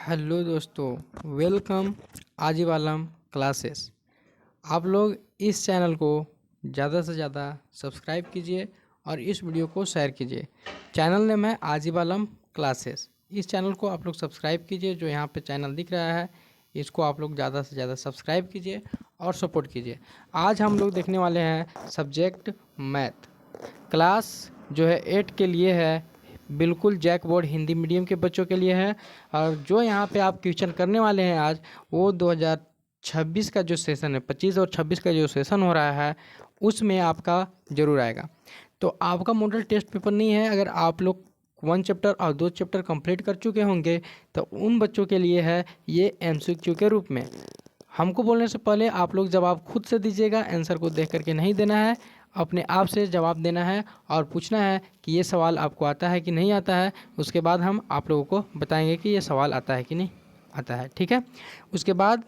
Hello दोस्तों, welcome आजीवालम classes. आप लोग इस चैनल को ज़्यादा से ज़्यादा सब्सक्राइब कीजिए और इस वीडियो को शेयर कीजिए। चैनल नेम है आजीवालम क्लासेस। इस चैनल को आप लोग सब्सक्राइब कीजिए। जो यहाँ पे चैनल दिख रहा है इसको आप लोग ज़्यादा से ज़्यादा सब्सक्राइब कीजिए और सपोर्ट कीजिए। आज हम लोग देखने वाले हैं सब्जेक्ट मैथ। क्लास जो है 8 के लिए है, बिल्कुल जैक बोर्ड हिंदी मीडियम के बच्चों के लिए है। और जो यहाँ पे आप क्वेश्चन करने वाले हैं आज, वो 2026 का जो सेशन है, 25 और 26 का जो सेशन हो रहा है उसमें आपका ज़रूर आएगा। तो आपका मॉडल टेस्ट पेपर नहीं है। अगर आप लोग 1 चैप्टर और 2 चैप्टर कंप्लीट कर चुके होंगे तो उन बच्चों के लिए है ये MCQ के रूप में। हमको बोलने से पहले आप लोग जवाब खुद से दीजिएगा, आंसर को देख करके नहीं देना है, अपने आप से जवाब देना है और पूछना है कि ये सवाल आपको आता है कि नहीं आता है। उसके बाद हम आप लोगों को बताएंगे कि ये सवाल आता है कि नहीं आता है, ठीक है। उसके बाद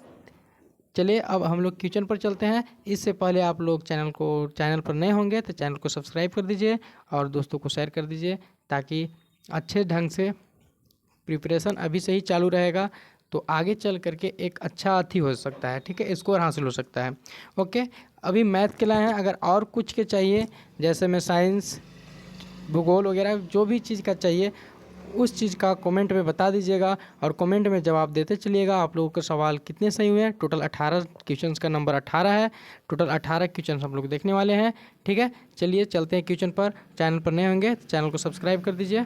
चलिए अब हम लोग क्वेश्चन पर चलते हैं। इससे पहले आप लोग चैनल पर नए होंगे तो चैनल को सब्सक्राइब कर दीजिए और दोस्तों को शेयर कर दीजिए, ताकि अच्छे ढंग से प्रिपरेशन अभी से ही चालू रहेगा तो आगे चल करके एक अच्छा अथी हो सकता है, ठीक है, स्कोर हासिल हो सकता है। ओके, अभी मैथ के लाए हैं। अगर और कुछ के चाहिए, जैसे में साइंस, भूगोल वगैरह जो भी चीज़ का चाहिए उस चीज़ का कमेंट में बता दीजिएगा और कमेंट में जवाब देते चलिएगा। आप लोगों के सवाल कितने सही हुए हैं? टोटल 18 क्वेश्चंस का नंबर 18 है। टोटल 18 क्वेश्चन हम लोग देखने वाले हैं, ठीक है। चलिए चलते हैं क्वेश्चन पर। चैनल पर नए होंगे तो चैनल को सब्सक्राइब कर दीजिए।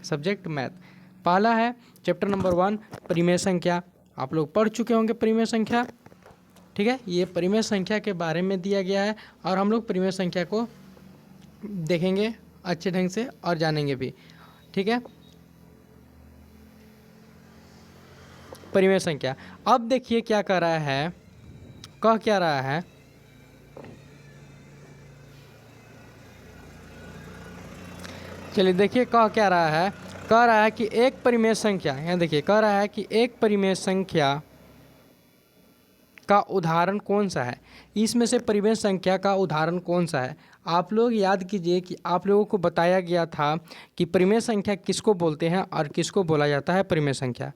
सब्जेक्ट मैथ पहला है चैप्टर नंबर 1 परिमेय संख्या। आप लोग पढ़ चुके होंगे परिमेय संख्या, ठीक है। ये परिमेय संख्या के बारे में दिया गया है और हम लोग परिमेय संख्या को देखेंगे अच्छे ढंग से और जानेंगे भी, ठीक है। परिमेय संख्या, अब देखिए क्या कर रहा है, कह क्या रहा है। चलिए देखिए कह क्या रहा है। कह रहा है कि एक परिमेय संख्या, यहाँ देखिए कह रहा है कि एक परिमेय संख्या का उदाहरण कौन सा है। इसमें से परिमेय संख्या का उदाहरण कौन सा है। आप लोग याद कीजिए कि आप लोगों को बताया गया था कि परिमेय संख्या किसको बोलते हैं और किसको बोला जाता है परिमेय संख्या,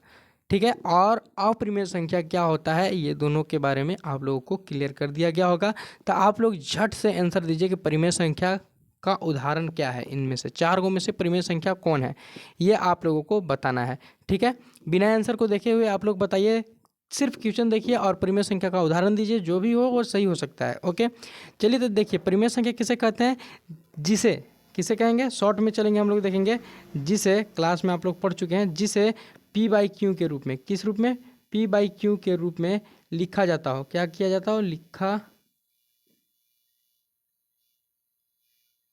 ठीक है। और अपरिमेय संख्या क्या होता है, ये दोनों के बारे में आप लोगों को क्लियर कर दिया गया होगा। तो आप लोग झट से आंसर दीजिए कि परिमेय संख्या का उदाहरण क्या है। इनमें से 4 में से परिमेय संख्या कौन है, ये आप लोगों को बताना है, ठीक है। बिना आंसर को देखे हुए आप लोग बताइए, सिर्फ क्वेश्चन देखिए और परिमेय संख्या का उदाहरण दीजिए। जो भी हो वो सही हो सकता है, ओके। चलिए तो देखिए परिमेय संख्या किसे कहते हैं, जिसे किसे कहेंगे, शॉर्ट में चलेंगे हम लोग देखेंगे। जिसे क्लास में आप लोग पढ़ चुके हैं, जिसे P/Q के रूप में, किस रूप में, P/Q के रूप में लिखा जाता हो। क्या किया जाता हो, लिखा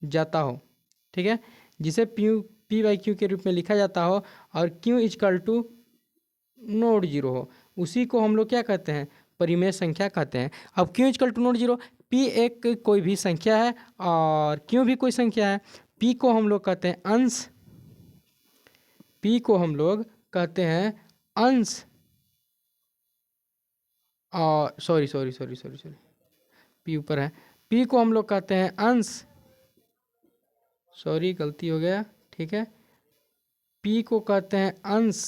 जाता हो, ठीक है। जिसे P/Q के रूप में लिखा जाता हो और Q = नोट जीरो हो, उसी को हम लोग क्या कहते हैं, परिमेय संख्या कहते हैं। अब Q = नोट जीरो, P एक कोई भी संख्या है और Q भी कोई संख्या है। P को हम लोग कहते हैं अंश, P को हम लोग कहते हैं अंश, और सॉरी P ऊपर है। P को हम लोग कहते हैं अंश, सॉरी गलती हो गया, ठीक है। P को कहते हैं अंश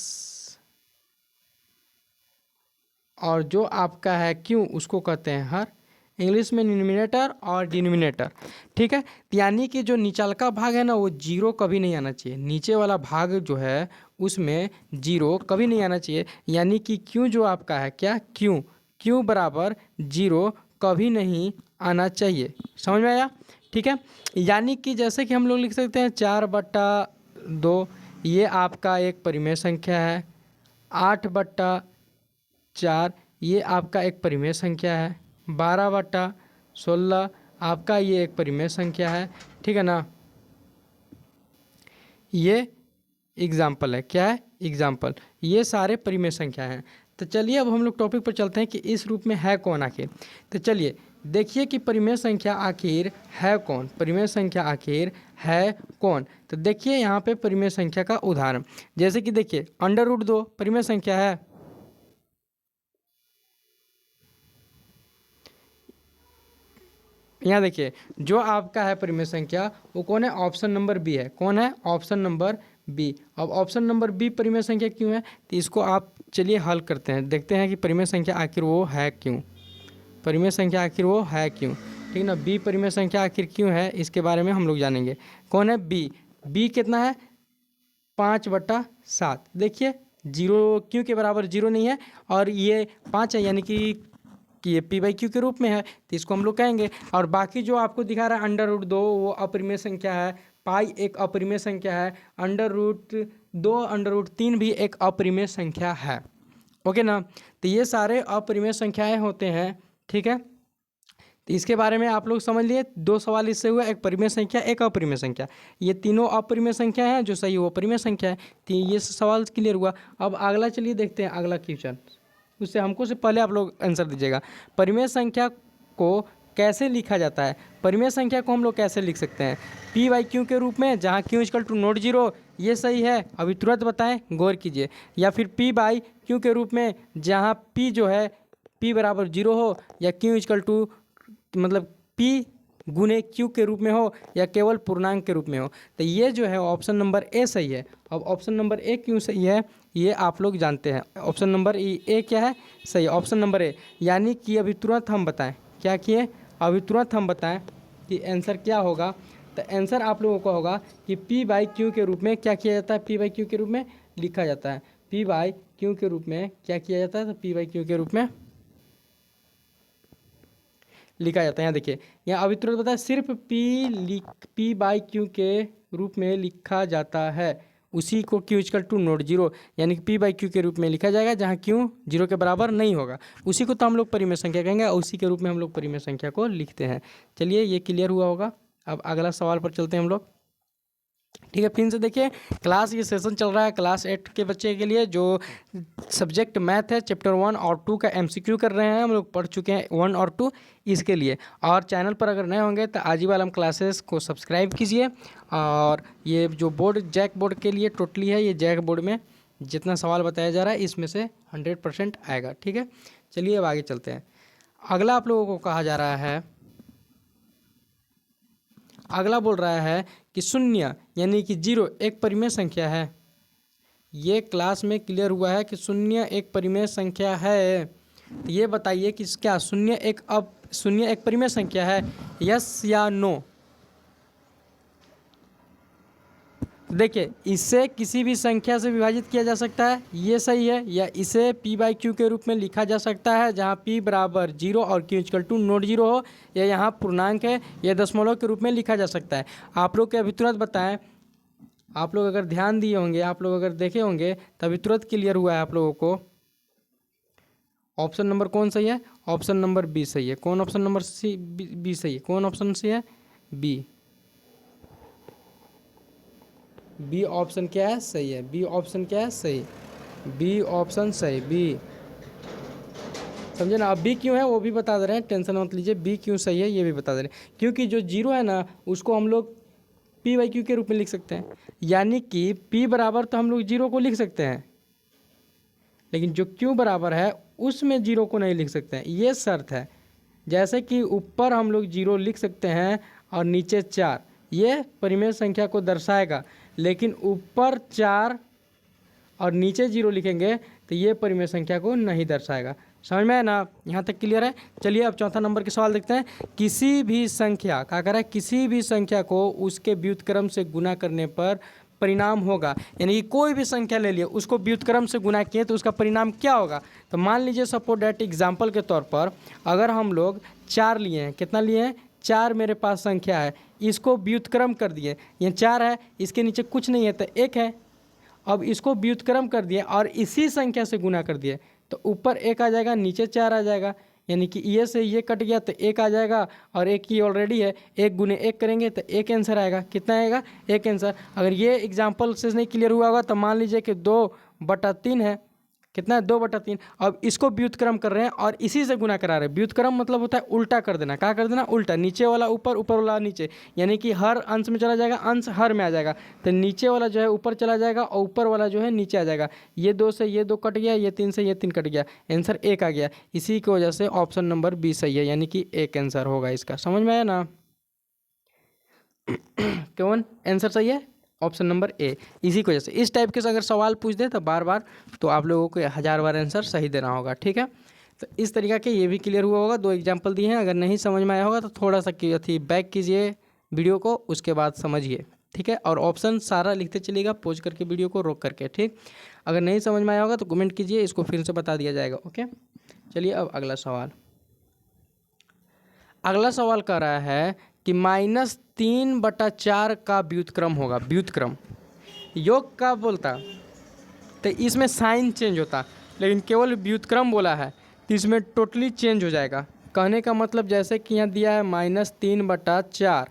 और जो आपका है Q उसको कहते हैं हर, इंग्लिश में न्यूमरेटर और डिनोमिनेटर, ठीक है। यानी कि जो निचल का भाग है ना वो जीरो कभी नहीं आना चाहिए, नीचे वाला भाग जो है उसमें जीरो कभी नहीं आना चाहिए। यानी कि Q जो आपका है, क्या Q बराबर जीरो कभी नहीं आना चाहिए, समझ में आया, ठीक है। यानी कि जैसे कि हम लोग लिख सकते हैं 4/2, ये आपका एक परिमेय संख्या है। 8/4 ये आपका एक परिमेय संख्या है। 12/16 आपका ये एक परिमेय संख्या है, ठीक है ना। ये एग्जाम्पल है, क्या है, एग्जाम्पल। ये सारे परिमेय संख्या हैं। तो चलिए अब हम लोग टॉपिक पर चलते हैं कि इस रूप में है कौन आखिर। तो चलिए देखिए कि परिमेय संख्या आखिर है कौन, परिमेय संख्या आखिर है कौन। तो देखिए यहाँ पे परिमेय संख्या का उदाहरण, जैसे कि देखिए √2 परिमेय संख्या है। यहाँ देखिए जो आपका है परिमेय संख्या वो कौन है, ऑप्शन नंबर B है। कौन है, ऑप्शन नंबर B। अब ऑप्शन नंबर B परिमेय संख्या क्यों है, तो इसको आप चलिए हल करते हैं, देखते हैं कि परिमेय संख्या आखिर वो है क्यों, परिमेय संख्या आखिर वो है क्यों। ठीक ना, बी परिमेय संख्या आखिर क्यों है इसके बारे में हम लोग जानेंगे। कौन है बी? बी कितना है? 5/7। देखिए जीरो क्यों के बराबर जीरो नहीं है और ये 5 है, यानी कि ये पी बाई क्यू के रूप में है, तो इसको हम लोग कहेंगे। और बाकी जो आपको दिखा रहा है √2 वो अपरिमेय संख्या है, पाई एक अपरिमेय संख्या है, √2 √3 भी एक अपरिमेय संख्या है। ओके ना, तो ये सारे अपरिमेय संख्याएं होते हैं। ठीक है, तो इसके बारे में आप लोग समझ लिए। 2 सवाल इससे हुआ, एक परिमेय संख्या एक अपरिमेय संख्या, ये तीनों अपरिमेय संख्या है, जो सही वो परिमेय संख्या है। तो ये सवाल क्लियर हुआ। अब अगला चलिए देखते हैं अगला क्वेश्चन, उससे हमको से पहले आप लोग आंसर दीजिएगा। परिमेय संख्या को कैसे लिखा जाता है? परिमेय संख्या को हम लोग कैसे लिख सकते हैं? पी बाई क्यू के रूप में, जहाँ Q equal to not zero, ये सही है, अभी तुरंत बताएं, गौर कीजिए। या फिर पी बाई क्यू के रूप में, जहाँ पी जो है पी बराबर जीरो हो, या क्यू इक्वल टू मतलब पी गुने क्यू के रूप में हो, या केवल पूर्णांक के रूप में हो। तो ये जो है ऑप्शन नंबर ए सही है। अब ऑप्शन नंबर ए क्यों सही है ये आप लोग जानते हैं। ऑप्शन नंबर ए क्या है? सही है, ऑप्शन नंबर ए। यानी कि अभी तुरंत हम बताएं, क्या किए, अभी तुरंत हम बताएं कि आंसर क्या होगा। तो आंसर आप लोगों का होगा कि पी बाई क्यू के रूप में क्या किया जाता है? पी बाई क्यू के रूप में लिखा जाता है। पी बाई क्यू के रूप में क्या किया जाता है? तो पी बाई क्यू के रूप में लिखा जाता है। यहाँ देखिए, यहाँ अभी तुरंत बताया, सिर्फ पी बाई क्यू के रूप में लिखा जाता है, उसी को Q equal to not zero, यानी कि पी बाई क्यू के रूप में लिखा जाएगा, जहाँ क्यू जीरो के बराबर नहीं होगा, उसी को तो हम लोग परिमेय संख्या कहेंगे, और उसी के रूप में हम लोग परिमेय संख्या को लिखते हैं। चलिए ये क्लियर हुआ होगा। अब अगला सवाल पर चलते हैं हम लोग। ठीक है, फिर से देखिए, क्लास ये सेशन चल रहा है क्लास 8 के बच्चे के लिए, जो सब्जेक्ट मैथ है, चैप्टर 1 और 2 का एमसीक्यू कर रहे हैं। हम लोग पढ़ चुके हैं 1 और 2 इसके लिए। और चैनल पर अगर नए होंगे तो आजीवालम क्लासेस को सब्सक्राइब कीजिए। और ये जो बोर्ड जैक बोर्ड के लिए टोटली है, ये जैक बोर्ड में जितना सवाल बताया जा रहा है इसमें से 100% आएगा। ठीक है, चलिए अब आगे चलते हैं। अगला आप लोगों को कहा जा रहा है, अगला बोल रहा है कि शून्य यानी कि जीरो एक परिमेय संख्या है। ये क्लास में क्लियर हुआ है कि शून्य एक परिमेय संख्या है। तो ये बताइए कि क्या शून्य एक परिमेय संख्या है, यस या नो? देखिए, इसे किसी भी संख्या से विभाजित किया जा सकता है, ये सही है, या इसे पी बाई क्यू के रूप में लिखा जा सकता है, जहाँ पी बराबर जीरो और Q equal to not zero हो, या यहाँ पूर्णांक है, या दशमलव के रूप में लिखा जा सकता है। आप लोग के अभी तुरंत बताएं, आप लोग अगर ध्यान दिए होंगे, आप लोग अगर देखे होंगे, तभी तुरंत क्लियर हुआ है आप लोगों को। ऑप्शन नंबर कौन सही है? ऑप्शन नंबर बी सही है। कौन ऑप्शन नंबर सी बी सही है? कौन ऑप्शन सी है? बी। बी ऑप्शन क्या है? सही है। बी ऑप्शन क्या है? सही। बी ऑप्शन सही, बी। समझे ना? अब बी क्यों है वो भी बता दे रहे हैं, टेंशन मत लीजिए। बी क्यों सही है ये भी बता दे रहे हैं, क्योंकि जो जीरो है ना उसको हम लोग पी बाई क्यू के रूप में लिख सकते हैं, यानी कि पी बराबर तो हम लोग जीरो को लिख सकते हैं, लेकिन जो क्यू बराबर है उसमें जीरो को नहीं लिख सकते हैं, ये शर्त है। जैसे कि ऊपर हम लोग जीरो लिख सकते हैं और नीचे 4, ये परिमेय संख्या को दर्शाएगा, लेकिन ऊपर 4 और नीचे 0 लिखेंगे तो ये परिमेय संख्या को नहीं दर्शाएगा। समझ में है ना? यहाँ तक क्लियर है। चलिए अब चौथा नंबर के सवाल देखते हैं। किसी भी संख्या क्या कर रहा है? किसी भी संख्या को उसके व्युत्क्रम से गुना करने पर परिणाम होगा, यानी कि कोई भी संख्या ले लिए उसको व्युत्क्रम से गुना किए तो उसका परिणाम क्या होगा? तो मान लीजिए सपोज डेट एग्जाम्पल के तौर पर अगर हम लोग 4 लिए हैं, कितना लिए हैं? 4 मेरे पास संख्या है, इसको व्युत्क्रम कर दिए, ये 4 है, इसके नीचे कुछ नहीं है तो 1 है। अब इसको व्युत्क्रम कर दिए और इसी संख्या से गुना कर दिए तो ऊपर 1 आ जाएगा, नीचे 4 आ जाएगा, यानी कि ये से ये कट गया तो 1 आ जाएगा, और 1 की ऑलरेडी है, 1 गुने 1 करेंगे तो 1 आंसर आएगा। कितना आएगा? 1 आंसर। अगर ये एग्जाम्पल से नहीं क्लियर हुआ होगा तो मान लीजिए कि 2/3 है। कितना है? 2/3। अब इसको व्युत्क्रम कर रहे हैं और इसी से गुना करा रहे हैं। व्युत्क्रम मतलब होता है उल्टा कर देना। क्या कर देना? उल्टा। नीचे वाला ऊपर, ऊपर वाला नीचे, यानी कि हर अंश में चला जाएगा, अंश हर में आ जाएगा, तो नीचे वाला जो है ऊपर चला जाएगा और ऊपर वाला जो है नीचे आ जाएगा। ये 2 से ये 2 कट गया, ये 3 से ये 3 कट गया, आंसर 1 आ गया। इसी की वजह से ऑप्शन नंबर बी सही है, यानी कि 1 आंसर होगा इसका। समझ में आया ना? कौन आंसर सही है? Option number A. इसी की वजह से इस टाइप के अगर सवाल पूछ दे तो बार बार तो आप लोगों को 1000 बार आंसर सही देना होगा, ठीक है। तो इस तरीका के ये भी क्लियर हुआ होगा। 2 एग्जाम्पल दिए हैं, अगर नहीं समझ में आया होगा तो थोड़ा सा बैक कीजिए वीडियो को, उसके बाद समझिए, ठीक है। और ऑप्शन सारा लिखते चलिएगा, पॉज करके वीडियो को रोक करके, ठीक। अगर नहीं समझ में आया होगा तो कमेंट कीजिए, इसको फिर से बता दिया जाएगा, ओके। चलिए अब अगला सवाल। अगला सवाल कह रहा है कि -3/4 का व्युत्क्रम होगा। व्युत्क्रम योग का बोलता तो इसमें साइन चेंज होता, लेकिन केवल व्युत्क्रम बोला है तो इसमें टोटली चेंज हो जाएगा। कहने का मतलब जैसे कि यहाँ दिया है -3/4,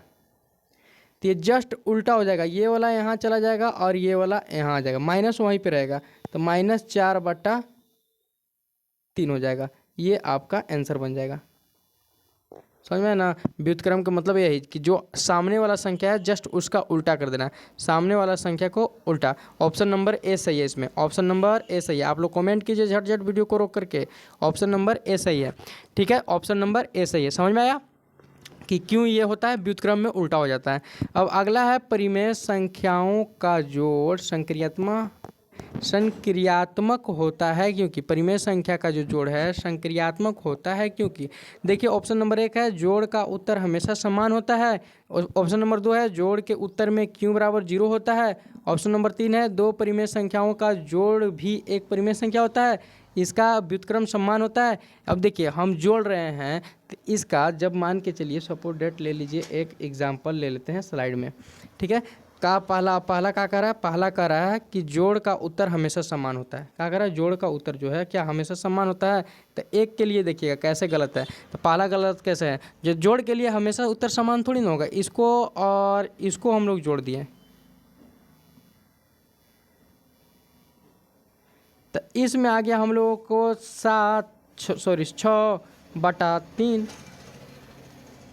तो ये जस्ट उल्टा हो जाएगा। ये वाला यहाँ चला जाएगा और ये वाला यहाँ आ जाएगा, माइनस वहीं पे रहेगा, तो -4/3 हो जाएगा। ये आपका आंसर बन जाएगा। समझ में है ना। व्युत्क्रम का मतलब यही कि जो सामने वाला संख्या है जस्ट उसका उल्टा कर देना है, सामने वाला संख्या को उल्टा। ऑप्शन नंबर ए सही है, इसमें ऑप्शन नंबर ए सही है। आप लोग कमेंट कीजिए झट झट वीडियो को रोक करके, ऑप्शन नंबर ए सही है, ठीक है। ऑप्शन नंबर ए सही है। समझ में आया कि क्यों ये होता है, व्युत्क्रम में उल्टा हो जाता है। अब अगला है परिमेय संख्याओं का जोड़ संक्रियात्मक होता है क्योंकि परिमेय संख्या का जो जोड़ है संक्रियात्मक होता है क्योंकि। देखिए ऑप्शन नंबर 1 है जोड़ का उत्तर हमेशा समान होता है। ऑप्शन नंबर 2 है जोड़ के उत्तर में q बराबर 0 होता है। ऑप्शन नंबर 3 है दो परिमेय संख्याओं का जोड़ भी एक परिमेय संख्या होता है, इसका व्युत्क्रम समान होता है। अब देखिए हम जोड़ रहे हैं तो इसका जब मान के चलिए सपोज डेट ले लीजिए, एक एग्जाम्पल ले लेते हैं स्लाइड में, ठीक है। का पहला क्या कह रहा है, पहला कह रहा है कि जोड़ का उत्तर हमेशा समान होता है। क्या कह रहा है, जोड़ का उत्तर जो है क्या हमेशा समान होता है। तो एक के लिए देखिएगा कैसे गलत है, तो पहला गलत कैसे है, जो जोड़ के लिए हमेशा उत्तर समान थोड़ी ना होगा। इसको और इसको हम लोग जोड़ दिए तो इसमें आ गया हम लोगों को 6/3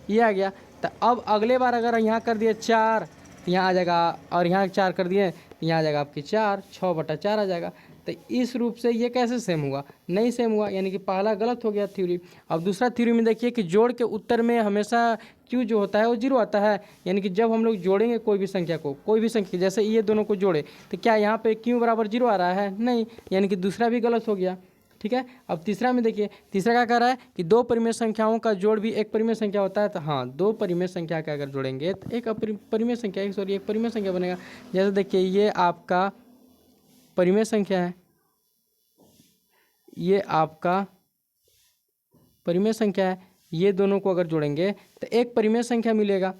ये आ गया। तो अब अगले बार अगर यहाँ कर दिए 4 तो यहाँ आ जाएगा, और यहाँ 4 कर दिए यहाँ आ जाएगा आपकी 6/4 आ जाएगा। तो इस रूप से ये कैसे सेम हुआ, नहीं सेम हुआ, यानी कि पहला गलत हो गया थ्योरी। अब दूसरा थ्योरी में देखिए कि जोड़ के उत्तर में हमेशा क्यू जो होता है वो 0 आता है, यानी कि जब हम लोग जोड़ेंगे कोई भी संख्या को, कोई भी संख्या जैसे ये दोनों को जोड़े तो क्या यहाँ पे क्यू बराबर 0 आ रहा है, नहीं, यानी कि दूसरा भी गलत हो गया, ठीक है। अब तीसरा में देखिए, तीसरा क्या कह रहा है कि दो परिमेय संख्याओं का जोड़ भी एक परिमेय संख्या होता है। तो हाँ, दो परिमेय संख्या का अगर जोड़ेंगे तो एक परिमेय संख्या एक परिमेय संख्या बनेगा। जैसे देखिए ये आपका परिमेय संख्या है, ये आपका परिमेय संख्या है, ये दोनों को अगर जोड़ेंगे तो एक परिमेय संख्या मिलेगा।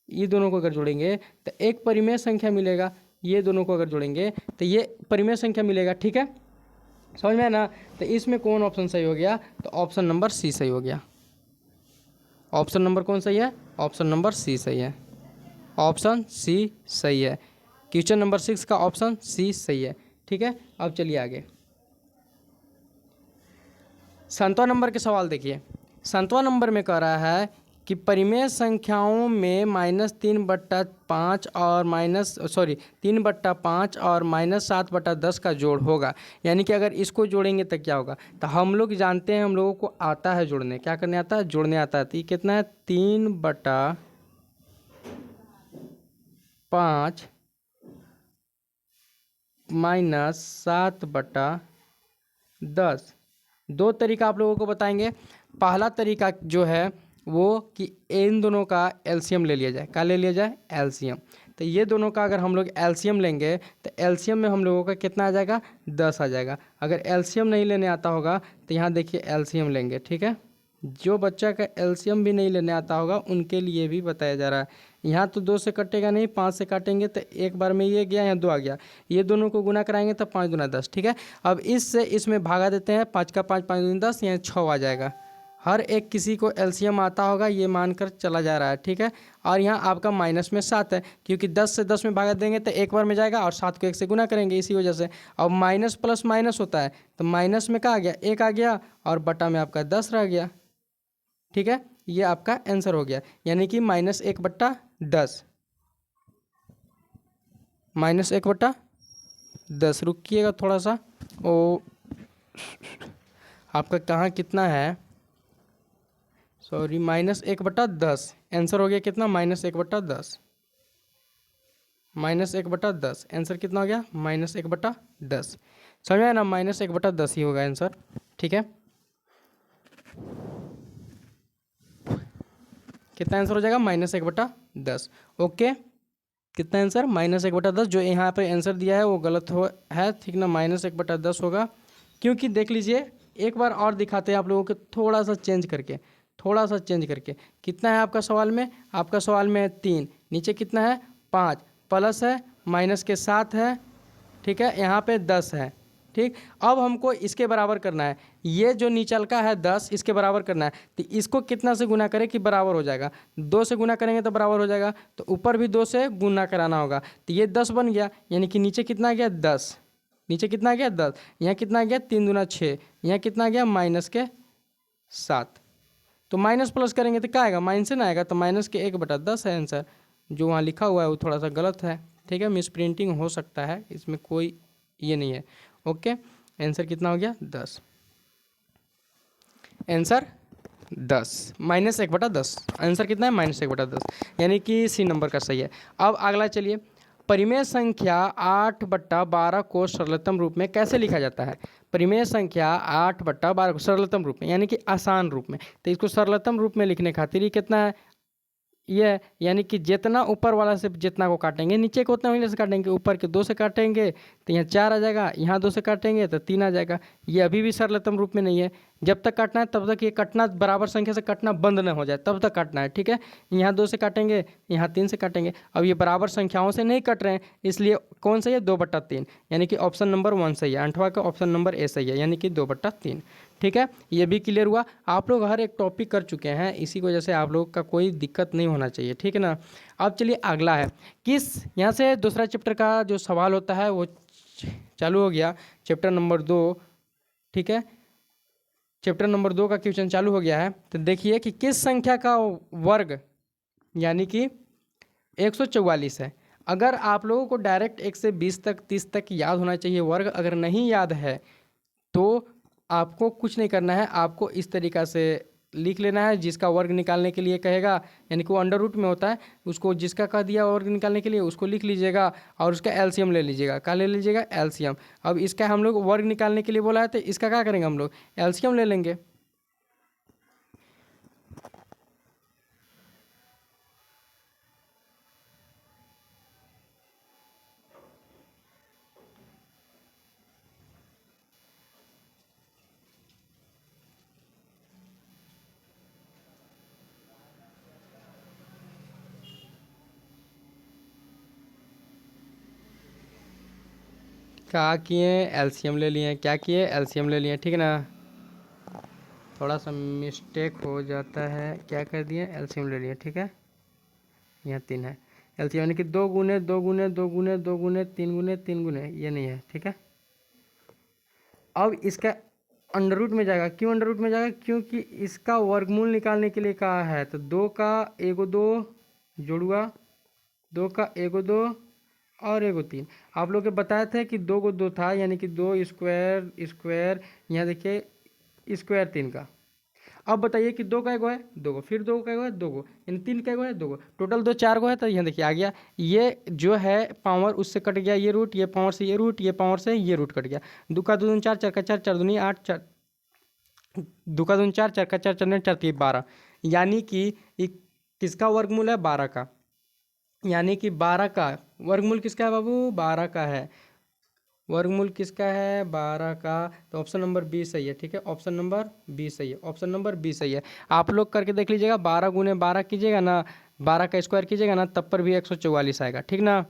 ये दोनों को अगर जोड़ेंगे तो एक परिमेय संख्या मिलेगा, ये दोनों को अगर जोड़ेंगे तो ये परिमेय संख्या मिलेगा, ठीक है। समझ में है ना। तो इसमें कौन ऑप्शन सही हो गया, तो ऑप्शन नंबर सी सही हो गया। ऑप्शन नंबर कौन सही है, ऑप्शन नंबर सी सही है, ऑप्शन सी सही है। क्वेश्चन नंबर 6 का ऑप्शन सी सही है, ठीक है। अब चलिए आगे 7वां नंबर के सवाल देखिए। 7वां नंबर में कह रहा है कि परिमेय संख्याओं में -3/5 और -7/10 का जोड़ होगा। यानी कि अगर इसको जोड़ेंगे तो क्या होगा, तो हम लोग जानते हैं, हम लोगों को आता है जोड़ने, क्या करने आता है, जोड़ने आता है। तो ये कितना है, 3/5 -7/10। दो तरीका आप लोगों को बताएंगे। पहला तरीका जो है वो कि इन दोनों का एलसीएम ले लिया जाए। क्या ले लिया जाए, एलसीएम। तो ये दोनों का अगर हम लोग एलसीएम लेंगे तो एलसीएम में हम लोगों का कितना आ जाएगा, 10 आ जाएगा। अगर एलसीएम नहीं लेने आता होगा तो यहाँ देखिए एलसीएम लेंगे, ठीक है। जो बच्चा का एलसीएम भी नहीं लेने आता होगा उनके लिए भी बताया जा रहा है। यहाँ तो 2 से कटेगा नहीं, 5 से काटेंगे तो एक बार में ये गया, यहाँ 2 आ गया। ये दोनों को गुना कराएंगे तो 5 दूना 10, ठीक है। अब इससे इसमें भागा देते हैं, 5 का 5, 5 दूनी 10, यहाँ 6 आ जाएगा। हर एक किसी को एलसीएम आता होगा ये मानकर चला जा रहा है, ठीक है। और यहाँ आपका माइनस में 7 है, क्योंकि 10 से 10 में भागा देंगे तो एक बार में जाएगा, और 7 को 1 से गुना करेंगे, इसी वजह से। अब माइनस प्लस माइनस होता है, तो माइनस में क्या आ गया, 1 आ गया, और बटा में आपका 10 रह गया, ठीक है। ये आपका आंसर हो गया, यानी कि -1/10, -1/10। रुकिएगा थोड़ा सा, ओ आपका कहाँ कितना है, सॉरी, -1/10 आंसर हो गया कितना, -1/10। -1/10। आंसर कितना हो गया? -1/10। समझ में आया ना? -1/10 ही होगा आंसर। ठीक है, कितना आंसर हो जाएगा? -1/10। ओके, कितना आंसर? -1/10। जो यहाँ पे आंसर दिया है वो गलत है, ठीक ना? -1/10 होगा, क्योंकि देख लीजिए एक बार और दिखाते हैं आप लोगों को, थोड़ा सा चेंज करके, थोड़ा सा चेंज करके। कितना है आपका सवाल में? आपका सवाल में है 3, नीचे कितना है? 5, प्लस है, माइनस के 7 है, ठीक है, यहाँ पे 10 है। ठीक, अब हमको इसके बराबर करना है, ये जो नीचल का है 10, इसके बराबर करना है। तो इसको कितना से गुना करें कि बराबर हो जाएगा? 2 से गुना करेंगे तो बराबर हो जाएगा, तो ऊपर भी 2 से गुना कराना होगा। तो ये 10 बन गया, यानी कि नीचे कितना आ गया? 10। नीचे कितना आ गया? 10। यहाँ कितना आ गया? 3 दूना 6। यहाँ कितना आ गया? -7। तो माइनस प्लस करेंगे तो क्या आएगा? माइनस से ना आएगा, तो -1/10 है आंसर। जो वहाँ लिखा हुआ है वो थोड़ा सा गलत है, ठीक है, मिस प्रिंटिंग हो सकता है, इसमें कोई ये नहीं है। ओके, आंसर कितना हो गया? 10। आंसर 10, -1/10। आंसर कितना है? -1/10, यानी कि सी नंबर का सही है। अब अगला चलिए, परिमेय संख्या 8/12 को सरलतम रूप में कैसे लिखा जाता है? परिमेय संख्या 8/12 को सरलतम रूप में, यानी कि आसान रूप में। तो इसको सरलतम रूप में लिखने खातिर ये कितना है? ये है, यानी कि जितना ऊपर वाला से जितना को काटेंगे, नीचे को उतना वहीं से काटेंगे। ऊपर के 2 से काटेंगे तो यहाँ 4 आ जाएगा, यहाँ 2 से काटेंगे तो 3 आ जाएगा। ये अभी भी सरलतम रूप में नहीं है। जब तक काटना है तब तक ये कटना, बराबर संख्या से कटना बंद न हो जाए तब तक काटना है, ठीक है। यहाँ 2 से काटेंगे, यहाँ 3 से काटेंगे। अब ये बराबर संख्याओं से नहीं कट रहे हैं, इसलिए कौन सही है? 2/3, यानी कि ऑप्शन नंबर 1 सही है। 8वां का ऑप्शन नंबर ए सही है, यानी कि 2/3। ठीक है, ये भी क्लियर हुआ। आप लोग हर एक टॉपिक कर चुके हैं, इसी की वजह से आप लोग का कोई दिक्कत नहीं होना चाहिए, ठीक है ना। अब चलिए अगला है, किस यहाँ से दूसरा चैप्टर का जो सवाल होता है वो चालू हो गया। चैप्टर नंबर 2, ठीक है, चैप्टर नंबर 2 का क्वेश्चन चालू हो गया है। तो देखिए कि किस संख्या का वर्ग यानी कि 144 है। अगर आप लोगों को डायरेक्ट 1 से 20 तक 30 तक याद होना चाहिए वर्ग, अगर नहीं याद है तो आपको कुछ नहीं करना है, आपको इस तरीक़ा से लिख लेना है। जिसका वर्ग निकालने के लिए कहेगा, यानी कि वो अंडर रूट में होता है, उसको जिसका कह दिया वर्ग निकालने के लिए उसको लिख लीजिएगा और उसका एलसीएम ले लीजिएगा। क्या ले लीजिएगा? एलसीएम। अब इसका हम लोग वर्ग निकालने के लिए बोला है तो इसका क्या करेंगे? हम लोग एलसीएम ले लेंगे। क्या किए? एलसीएम ले लिए। क्या किए? एलसीएम ले लिए, ठीक है ना। थोड़ा सा मिस्टेक हो जाता है, क्या कर दिए? एलसीएम ले लिए, ठीक है। यहाँ 3 है एलसीएम, यानी कि 2 गुने 2 गुने 2 गुने 2 गुने 3 गुने 3 गुने, ये नहीं है, ठीक है। अब इसका अंडर रूट में जाएगा। क्यों अंडर रूट में जाएगा? क्योंकि इसका वर्गमूल निकालने के लिए कहा है। तो 2 का एगो 2 जोड़ुआ, 2 का एगो 2 और एगो 3। आप लोग के बताए थे कि 2 को 2 था, यानी कि 2 स्क्वायर स्क्वायर, यहाँ देखिए स्क्वायर 3 का। अब बताइए कि 2 का एगो है 2 को, फिर 2 का एगो है 2 को, यानी 3 का एगो है 2 को, टोटल 2 4 को है। तो यहाँ देखिए आ गया, ये जो है पावर उससे कट गया ये रूट, ये पावर से ये रूट, ये पावर से ये रूट कट गया। 2 का 2 दूनी 4, 4 का 4, 4 दूनी 8, 4 2 का 2 4, 4 का 4, 4 4 3 12, यानी कि किसका वर्गमूल है? 12 का। यानी कि 12 का वर्गमूल किसका है बाबू? 12 का है। वर्गमूल किसका है? 12 का। तो ऑप्शन नंबर बी सही है, ठीक है। ऑप्शन नंबर बी सही है, ऑप्शन नंबर बी सही है। आप लोग करके देख लीजिएगा, 12 गुने 12 कीजिएगा ना, 12 का स्क्वायर कीजिएगा ना, तब पर भी 144 आएगा, ठीक ना।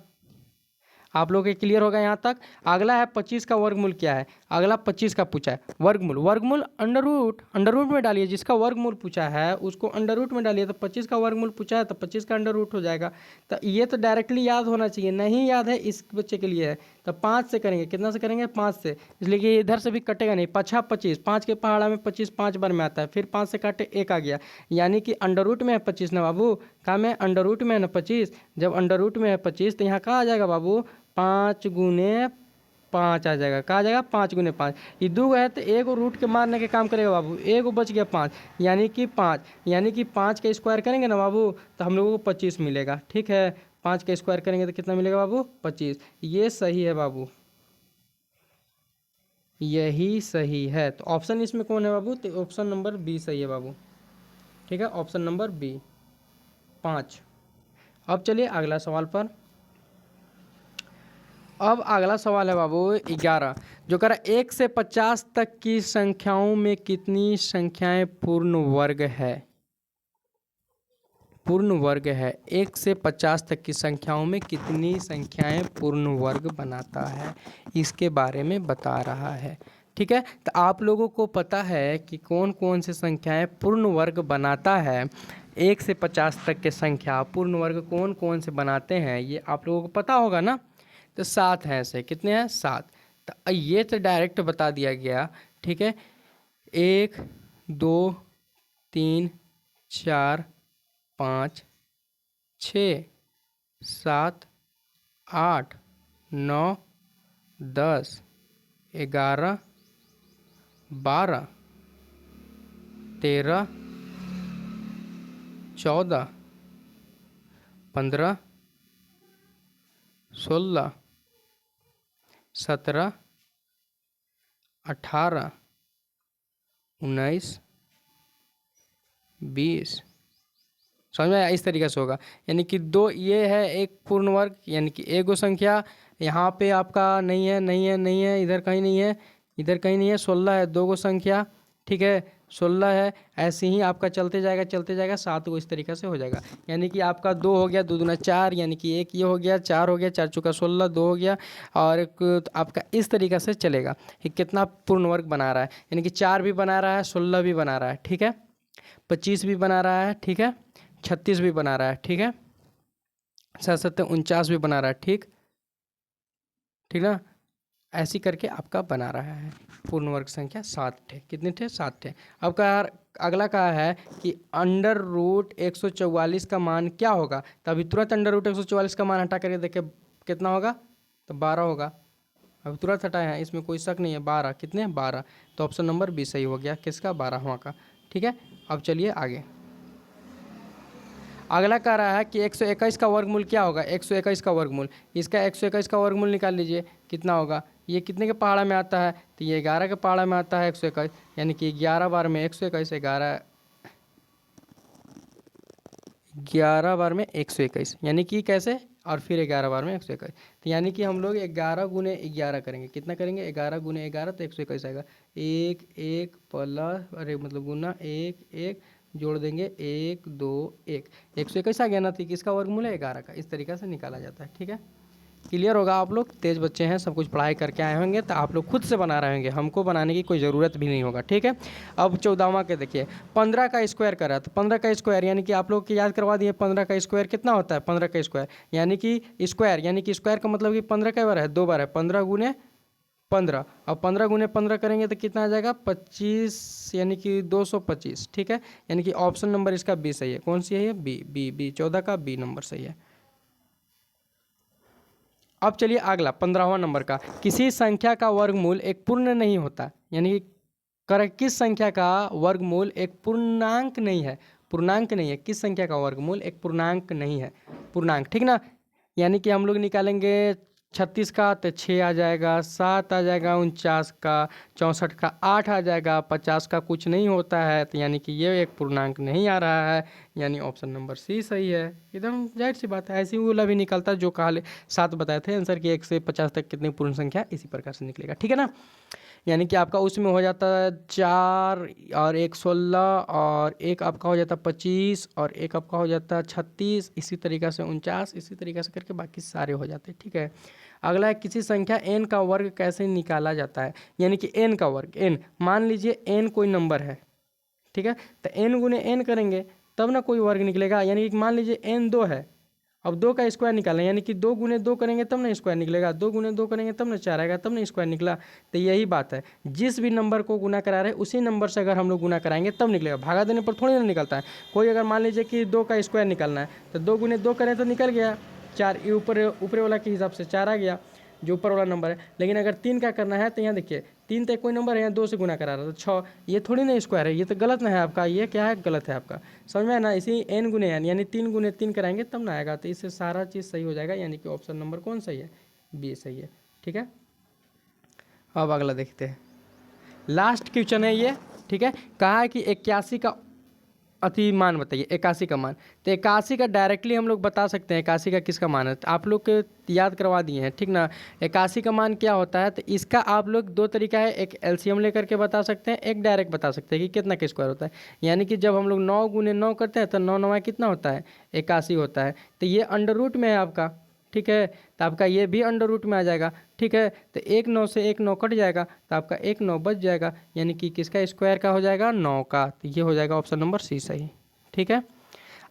आप लोग के क्लियर होगा यहाँ तक। अगला है 25 का वर्गमूल क्या है? अगला 25 का पूछा है वर्गमूल। वर्गमूल अंडर रूट में डालिए। जिसका वर्गमूल पूछा है उसको अंडर रूट में डालिए। तो 25 का वर्गमूल पूछा है तो 25 का अंडर रूट हो जाएगा। तो ये तो डायरेक्टली याद होना चाहिए, नहीं याद है इस बच्चे के लिए है। तो 5 से करेंगे, कितना से करेंगे? 5 से, इसलिए कि इधर से भी कटेगा नहीं। 5 25, 5 के पहाड़ा में 25 5 बार में आता है, फिर 5 से काटे 1 आ गया, यानी कि अंडर रूट में है 25 ना बाबू। कहाँ में? अंडर रूट में है ना 25। जब अंडर रूट में है 25 तो यहाँ कहाँ आ जाएगा बाबू? 5 गुने 5 आ जाएगा। कहाँ आ जाएगा? 5 गुने 5। ये 2 है तो एक रूट के मारने के काम करेगा बाबू, एक बच गया 5, यानी कि 5, यानी कि 5 का स्क्वायर करेंगे ना बाबू तो हम लोगों को 25 मिलेगा, ठीक है। 5 का स्क्वायर करेंगे तो कितना मिलेगा बाबू? 25। ये सही है बाबू, यही सही है। तो ऑप्शन इसमें कौन है बाबू? तो ऑप्शन नंबर बी सही है बाबू। ठीक है, ऑप्शन नंबर बी 5। अब चलिए अगला सवाल पर। अब अगला सवाल है बाबू 11, जो कह रहा 1 से 50 तक की संख्याओं में कितनी संख्याएं पूर्ण वर्ग है? पूर्ण वर्ग है। 1 से 50 तक की संख्याओं में कितनी संख्याएं पूर्ण वर्ग बनाता है, इसके बारे में बता रहा है। ठीक है, तो आप लोगों को पता है कि कौन कौन सी संख्याएं पूर्ण वर्ग बनाता है। 1 से 50 तक के संख्या पूर्ण वर्ग कौन कौन से बनाते हैं, ये आप लोगों को पता होगा ना। तो 7 हैं ऐसे। कितने हैं? 7। तो ये तो डायरेक्ट बता दिया गया। ठीक है, 1 2 3 4 5 6 7 8 9 10 11 12 13 14 15 16 17 18 19 20। समझ में आया? इस तरीके से होगा। यानी कि 2 ये है एक पूर्ण वर्ग, यानी कि एक गो संख्या यहाँ पे आपका नहीं है, नहीं है, नहीं है, इधर कहीं नहीं है, इधर कहीं नहीं है। 16 है, 2 गो संख्या। ठीक है, 16 है। ऐसे ही आपका चलते जाएगा चलते जाएगा, 7 गो इस तरीके से हो जाएगा। यानी कि आपका 2 हो गया, 2 दूना 4, यानी कि 1 ये हो गया, 4 हो गया, 4 चौका 16, 2 हो गया। और एक आपका इस तरीके से चलेगा। ये कितना पूर्ण वर्ग बना रहा है? यानी कि 4 भी बना रहा है, 16 भी बना रहा है। ठीक है, 25 भी बना रहा है। ठीक है, 36 भी बना रहा है। ठीक है, 7 49 भी बना रहा है। ठीक ठीक ना, ऐसी करके आपका बना रहा है। पूर्ण वर्ग संख्या 7 थे। कितने थे? 7 थे। अब का अगला कहा है कि अंडर रूट 144 का मान क्या होगा? तो अभी तुरंत अंडर रूट 144 का मान हटा करके देखे कितना होगा? तो 12 होगा। अभी तुरंत हटाए हैं, इसमें कोई शक नहीं है। 12 कितने? 12। तो ऑप्शन नंबर बी सही हो गया। किसका? 12वां का। ठीक है, अब चलिए आगे। अगला कह रहा है कि 121 का वर्गमूल क्या होगा? 121 का वर्गमूल, इसका 121 का वर्गमूल निकाल लीजिए। कितना होगा? ये कितने के पहाड़ा में आता है? तो ये 11 के पहाड़ा में आता है 121। यानी कि 11 बार में 121, 11 बार में 121, यानी कि कैसे? और फिर 11 बार में 121। तो यानी कि हम लोग 11 गुने 11 करेंगे। कितना करेंगे? 11 गुने 11, तो 121 आएगा। 1 1 प्लस, अरे मतलब गुना 1 1 जोड़ देंगे 1 2 1, 121 आ गया ना। तो किसका वर्गमूल है? 11 का। इस तरीके से निकाला जाता है। ठीक है, क्लियर होगा? आप लोग तेज बच्चे हैं, सब कुछ पढ़ाई करके आए होंगे, तो आप लोग खुद से बना रहे होंगे, हमको बनाने की कोई ज़रूरत भी नहीं होगा। ठीक है, अब 14वां के देखिए, 15 का स्क्वायर करा। तो 15 का स्क्वायर यानी कि आप लोग की याद करवा दिए। 15 का स्क्वायर कितना होता है? 15 का स्क्वायर यानी कि स्क्वायर, यानी कि स्क्वायर का मतलब कि 15 कई बार है? 2 बार है। 15 गुने 15। अब 15 गुने 15 करेंगे तो कितना आ जाएगा? 25, यानी कि 225। ठीक है, यानी कि ऑप्शन नंबर इसका बी सही है। कौन सी है ये? बी बी बी 14 का बी नंबर सही है। अब चलिए अगला 15वां नंबर का, किसी संख्या का वर्गमूल एक पूर्ण नहीं होता। यानी कि किस संख्या का वर्गमूल एक पूर्णांक नहीं है? पूर्णांक नहीं है। किस संख्या का वर्गमूल एक पूर्णांक नहीं है? पूर्णांक। ठीक ना, यानी कि हम लोग निकालेंगे 36 का तो 6 आ जाएगा, 7 आ जाएगा, 49 का, 64 का 8 आ जाएगा, 50 का कुछ नहीं होता है। तो यानी कि ये एक पूर्णांक नहीं आ रहा है। यानी ऑप्शन नंबर सी सही है। एकदम जाहिर सी बात है, ऐसी वाला भी निकलता है जो कहा 7 बताए थे आंसर कि 1 से 50 तक कितनी पूर्ण संख्या, इसी प्रकार से निकलेगा। ठीक है ना, यानी कि आपका उसमें हो जाता है 4 और 1 16, और एक आपका हो जाता है 25, और एक आपका हो जाता है 36, इसी तरीक़े से 49, इसी तरीक़े से करके बाकी सारे हो जाते हैं। ठीक है, अगला है किसी संख्या n का वर्ग कैसे निकाला जाता है? यानी कि n का वर्ग, n मान लीजिए n कोई नंबर है। ठीक है, तो n गुने n करेंगे तब ना कोई वर्ग निकलेगा। यानी कि मान लीजिए n 2 है, अब 2 का स्क्वायर निकालना, यानी कि 2 गुने 2 करेंगे तब ना स्क्वायर निकलेगा। 2 गुने 2 करेंगे तब ना 4 आएगा, तब ना स्क्वायर निकला। तो यही बात है, जिस भी नंबर को गुना करा रहे हैं उसी नंबर से अगर हम लोग गुना कराएंगे तब निकलेगा। भागा देने पर थोड़ी ना निकलता है। कोई अगर मान लीजिए कि 2 का स्क्वायर निकालना है तो 2 गुने 2 करें तो निकल गया 4, ये ऊपर वाला के हिसाब से 4 आ गया जो ऊपर वाला नंबर है। लेकिन अगर 3 का करना है तो यहाँ देखिए 3 तक कोई नंबर है, यहाँ 2 से गुना करा रहा था 6, ये थोड़ी ना स्क्वायर है, ये तो गलत ना है आपका, ये क्या है गलत है आपका, समझ में है ना। इसी n गुने n यानी 3 गुने 3 कराएंगे तब ना आएगा, तो इससे सारा चीज़ सही हो जाएगा, यानी कि ऑप्शन नंबर कौन सही है, बी सही है। ठीक है, अब अगला देखते हैं, लास्ट क्वेश्चन है ये। ठीक है, कहा है कि 81 का अति मान बताइए, 81 का मान। तो 81 का डायरेक्टली हम लोग बता सकते हैं 81 का किसका मान है, तो आप लोग के याद करवा दिए हैं, ठीक ना। 81 का मान क्या होता है, तो इसका आप लोग 2 तरीका है, एक एलसीएम लेकर के बता सकते हैं, एक डायरेक्ट बता सकते हैं कि कितना का स्क्वायर होता है। यानी कि जब हम लोग 9 गुने 9 करते हैं तो 9 9 कितना होता है, 81 होता है। तो ये अंडर रूट में है आपका, ठीक है, तो आपका ये भी अंडर रूट में आ जाएगा। ठीक है, तो 1 9 से 1 9 कट जाएगा, तो आपका 1 9 बच जाएगा, यानी कि किसका स्क्वायर का हो जाएगा, 9 का। तो ये हो जाएगा ऑप्शन नंबर सी सही। ठीक है,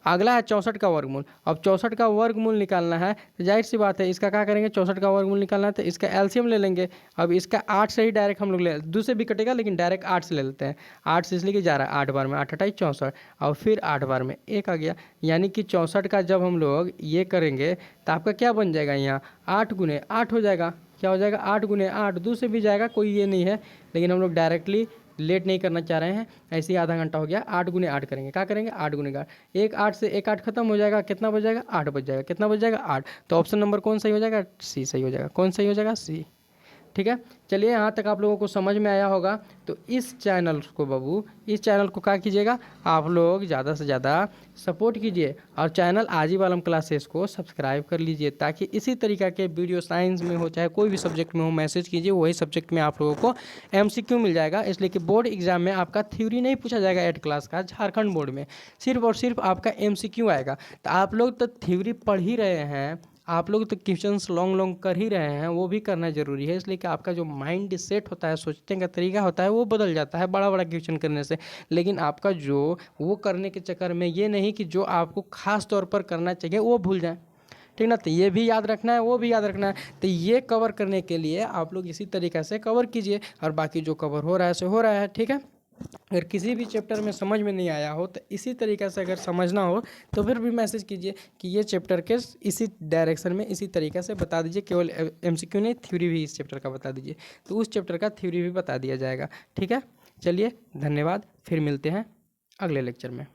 अगला है 64 का वर्गमूल। अब 64 का वर्गमूल निकालना है, तो जाहिर सी बात है इसका क्या करेंगे, 64 का वर्गमूल निकालना है तो इसका एलसीएम ले लेंगे। अब इसका 8 से ही डायरेक्ट हम लोग ले, 2 से भी कटेगा लेकिन डायरेक्ट 8 से ले लेते हैं। 8 से इसलिए कि जा रहा है 8 बार में 8 28 64, और फिर 8 बार में 1 आ गया, यानी कि 64 का जब हम लोग ये करेंगे तो आपका क्या बन जाएगा, यहाँ 8 गुने 8 हो जाएगा। क्या हो जाएगा, 8 गुने 8, 2 से भी जाएगा, कोई ये नहीं है, लेकिन हम लोग डायरेक्टली लेट नहीं करना चाह रहे हैं, ऐसे ही आधा घंटा हो गया। 8 गुने 8 करेंगे, क्या करेंगे 8 गुने 8, एक 8 से एक 8 खत्म हो जाएगा, कितना बच जाएगा 8 बच जाएगा, कितना बच जाएगा 8। तो ऑप्शन नंबर कौन सही हो जाएगा, सी सही हो जाएगा। कौन सही हो जाएगा, सी। ठीक है, चलिए यहाँ तक आप लोगों को समझ में आया होगा। तो इस चैनल को बाबू, इस चैनल को क्या कीजिएगा, आप लोग ज़्यादा से ज़्यादा सपोर्ट कीजिए, और चैनल आजीव आलम क्लासेस को सब्सक्राइब कर लीजिए, ताकि इसी तरीक़ा के वीडियो साइंस में हो चाहे कोई भी सब्जेक्ट में हो, मैसेज कीजिए, वही सब्जेक्ट में आप लोगों को MCQ मिल जाएगा। इसलिए कि बोर्ड एग्जाम में आपका थ्योरी नहीं पूछा जाएगा 8 क्लास का, झारखंड बोर्ड में सिर्फ और सिर्फ आपका MCQ आएगा। तो आप लोग तो थ्योरी पढ़ ही रहे हैं, आप लोग तो क्वेश्चंस लॉन्ग लॉन्ग कर ही रहे हैं, वो भी करना ज़रूरी है, इसलिए कि आपका जो माइंड सेट होता है, सोचने का तरीका होता है, वो बदल जाता है बड़ा बड़ा क्वेश्चन करने से। लेकिन आपका जो वो करने के चक्कर में ये नहीं कि जो आपको खास तौर पर करना चाहिए वो भूल जाए, ठीक ना। तो ये भी याद रखना है, वो भी याद रखना है। तो ये कवर करने के लिए आप लोग इसी तरीक़े से कवर कीजिए, और बाकी जो कवर हो रहा है सो हो रहा है। ठीक है, अगर किसी भी चैप्टर में समझ में नहीं आया हो तो इसी तरीक़े से अगर समझना हो तो फिर भी मैसेज कीजिए कि ये चैप्टर के इसी डायरेक्शन में इसी तरीक़े से बता दीजिए, केवल MCQ नहीं, थ्योरी भी इस चैप्टर का बता दीजिए, तो उस चैप्टर का थ्योरी भी बता दिया जाएगा। ठीक है, चलिए धन्यवाद, फिर मिलते हैं अगले लेक्चर में।